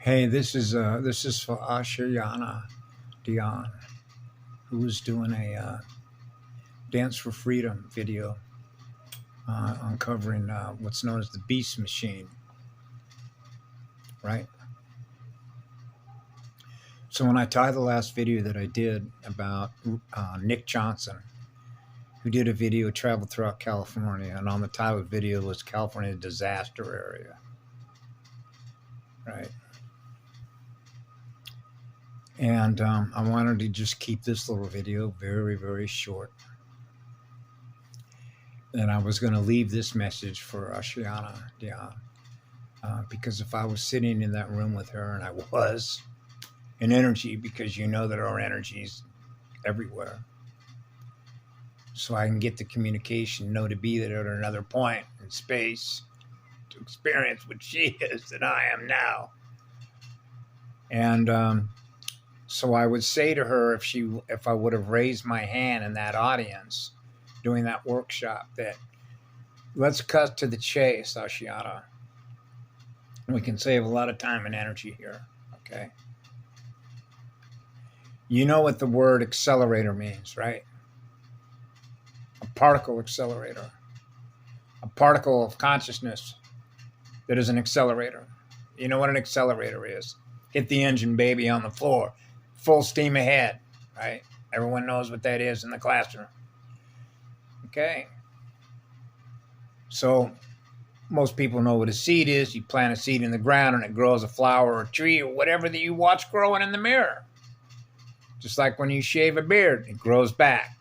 Hey, this is for Ashayana Dion, who was doing a Dance for Freedom video uncovering what's known as the Beast Machine, right? So when I titled the last video that I did about Nick Johnson, who did a video traveled throughout California, and on the title of the video was California Disaster Area, right? And I wanted to just keep this little video very, very short. And I was going to leave this message for Ashiana Dion. Because if I was sitting in that room with her, and I was, in energy, because you know that our energy's everywhere. So I can get the communication, know to be there at another point in space to experience what she is and I am now. And so I would say to her, if I would have raised my hand in that audience doing that workshop, that let's cut to the chase, Ashiana. We can save a lot of time and energy here, okay? You know what the word accelerator means, right? A particle accelerator. A particle of consciousness that is an accelerator. You know what an accelerator is? Hit the engine, baby, on the floor. Full steam ahead, right? Everyone knows what that is in the classroom. Okay. So most people know what a seed is. You plant a seed in the ground and it grows a flower or a tree or whatever that you watch growing in the mirror. Just like when you shave a beard, it grows back.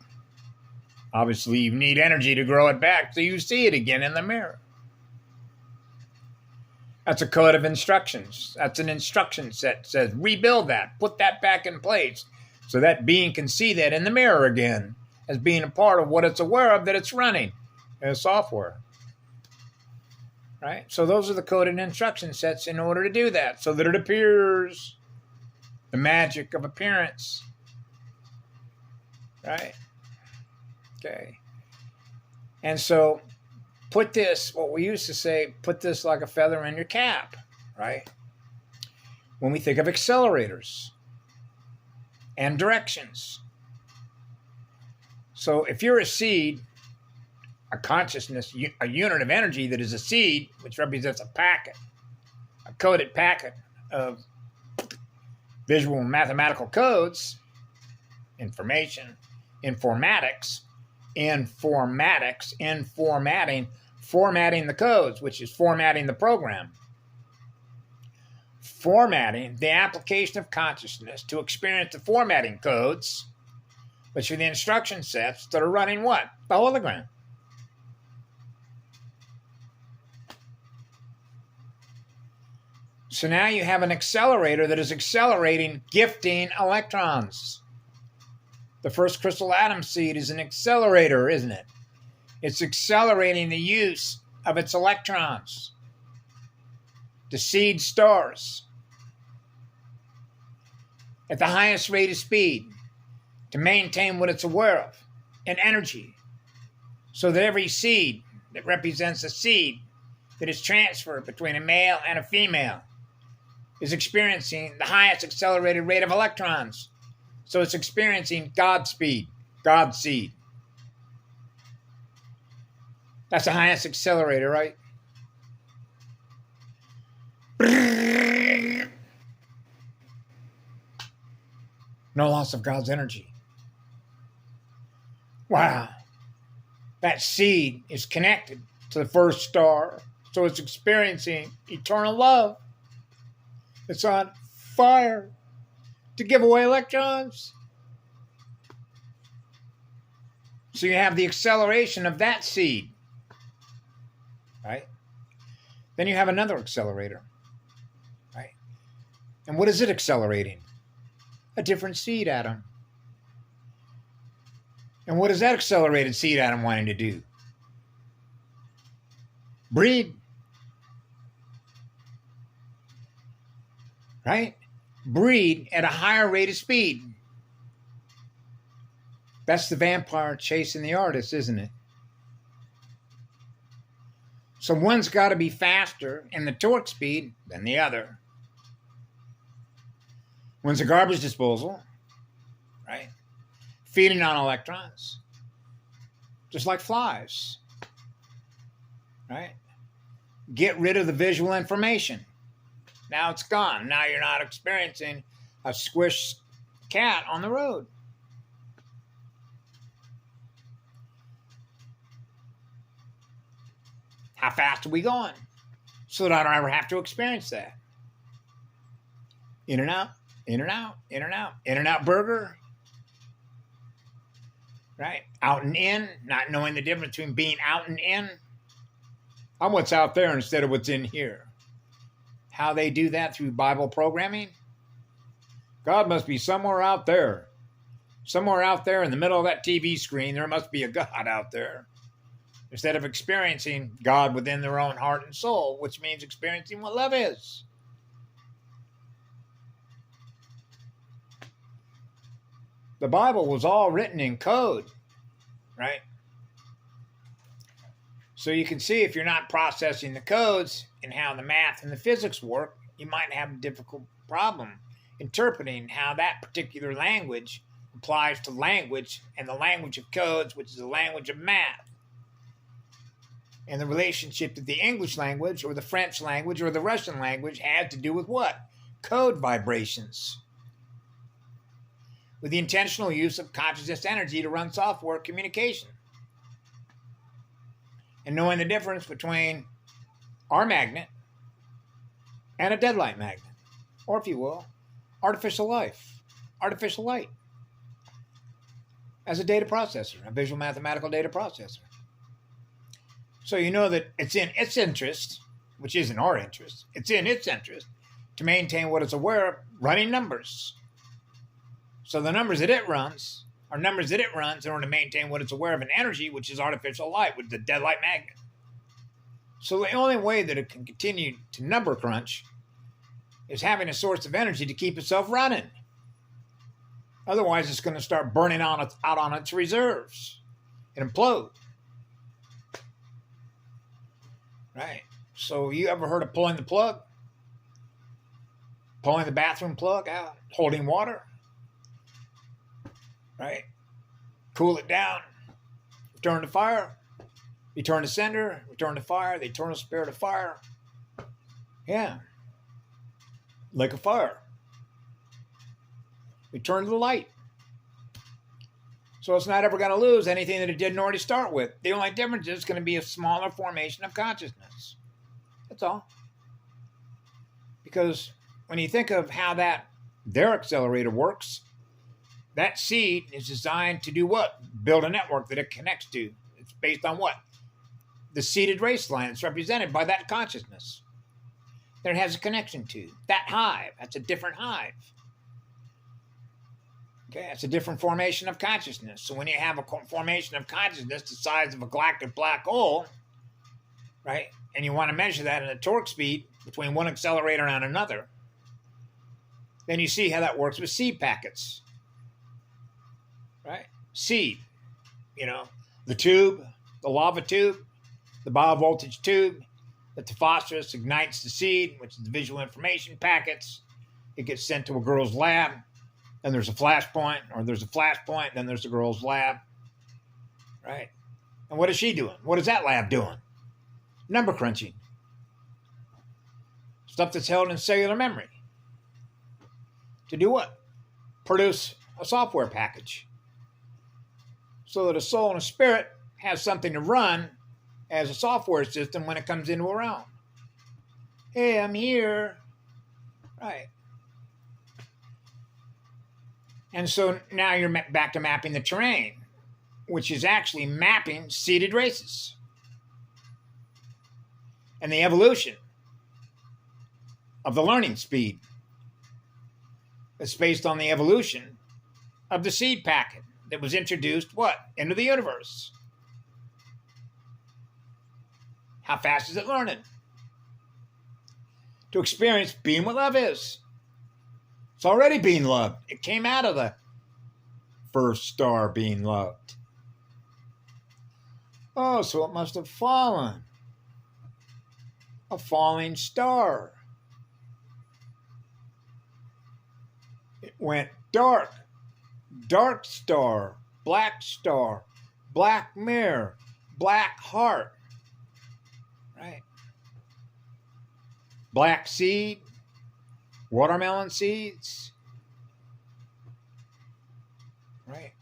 Obviously, you need energy to grow it back so you see it again in the mirror. That's a code of instructions. That's an instruction set that says rebuild that, put that back in place so that being can see that in the mirror again as being a part of what it's aware of that it's running as software. Right? So those are the coded instruction sets in order to do that so that it appears. The magic of appearance. Right? Okay. And so put this, what we used to say, put this like a feather in your cap, right? When we think of accelerators and directions. So if you're a seed, a consciousness, a unit of energy that is a seed, which represents a packet, a coded packet of visual and mathematical codes, information, informatics, formatting the codes, which is formatting the program. Formatting the application of consciousness to experience the formatting codes, which are the instruction sets that are running what? The hologram. So now you have an accelerator that is accelerating, gifting electrons. The first crystal atom seed is an accelerator, isn't it? It's accelerating the use of its electrons. The seed stars at the highest rate of speed to maintain what it's aware of in energy. So that every seed that represents a seed that is transferred between a male and a female is experiencing the highest accelerated rate of electrons. So it's experiencing God speed, God seed. That's the highest accelerator, right? No loss of God's energy. Wow. That seed is connected to the first star, so it's experiencing eternal love. It's on fire to give away electrons. So you have the acceleration of that seed, right? Then you have another accelerator, right? And what is it accelerating? A different seed atom. And what is that accelerated seed atom wanting to do? Breed. Right? Breed at a higher rate of speed. That's the vampire chasing the artist, isn't it? So one's got to be faster in the torque speed than the other. When's the garbage disposal? Right? Feeding on electrons. Just like flies. Right? Get rid of the visual information. Now it's gone. Now you're not experiencing a squished cat on the road. How fast are we going? So that I don't ever have to experience that. In and out, in and out, in and out. In and out burger. Right? Out and in, not knowing the difference between being out and in. I'm what's out there instead of what's in here. How they do that through Bible programming? God must be somewhere out there. Somewhere out there in the middle of that TV screen, there must be a God out there. Instead of experiencing God within their own heart and soul, which means experiencing what love is. The Bible was all written in code, right? So you can see if you're not processing the codes and how the math and the physics work, you might have a difficult problem interpreting how that particular language applies to language and the language of codes, which is the language of math. And the relationship that the English language or the French language or the Russian language has to do with what? Code vibrations. With the intentional use of consciousness energy to run software communication. And knowing the difference between our magnet and a deadlight magnet. Or if you will, artificial light. As a data processor, a visual mathematical data processor. So you know that it's in its interest, which isn't our interest, it's in its interest to maintain what it's aware of, running numbers. So the numbers that it runs are numbers that it runs in order to maintain what it's aware of in energy, which is artificial light, with the deadlight magnet. So the only way that it can continue to number crunch is having a source of energy to keep itself running. Otherwise, it's going to start burning out on its reserves and implode. Right? So you ever heard of pulling the plug? Pulling the bathroom plug out, holding water? Right? Cool it down, return to fire, return to sender, return to fire, the eternal spirit of fire. Yeah. Like a fire. Return to the light. So it's not ever going to lose anything that it didn't already start with. The only difference is it's going to be a smaller formation of consciousness. That's all. Because when you think of how their accelerator works, that seed is designed to do what? Build a network that it connects to. It's based on what? The seeded race line. It's represented by that consciousness that it has a connection to. That hive. That's a different hive. Okay, it's a different formation of consciousness. So when you have a formation of consciousness the size of a galactic black hole, right, and you want to measure that in a torque speed between one accelerator and another, then you see how that works with seed packets. Right? Seed, the tube, the lava tube, the biovoltage tube, that the phosphorus ignites the seed, which is the visual information packets. It gets sent to a girl's lab. Then there's a flashpoint, or there's a flashpoint, then there's the girl's lab. Right? And what is she doing? What is that lab doing? Number crunching. Stuff that's held in cellular memory. To do what? Produce a software package. So that a soul and a spirit has something to run as a software system when it comes into a realm. Hey, I'm here. Right. And so now you're back to mapping the terrain, which is actually mapping seeded races. And the evolution of the learning speed. It's based on the evolution of the seed packet that was introduced, into the universe. How fast is it learning? To experience being what love is. It's already being loved. It came out of the first star being loved. Oh, so it must have fallen. A falling star. It went dark, dark star, black mirror, black heart, right? Black seed, watermelon seeds, right?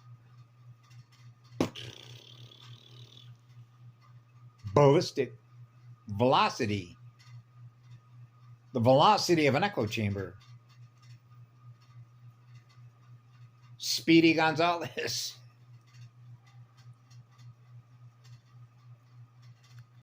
Ballistic velocity, the velocity of an echo chamber. Speedy Gonzalez.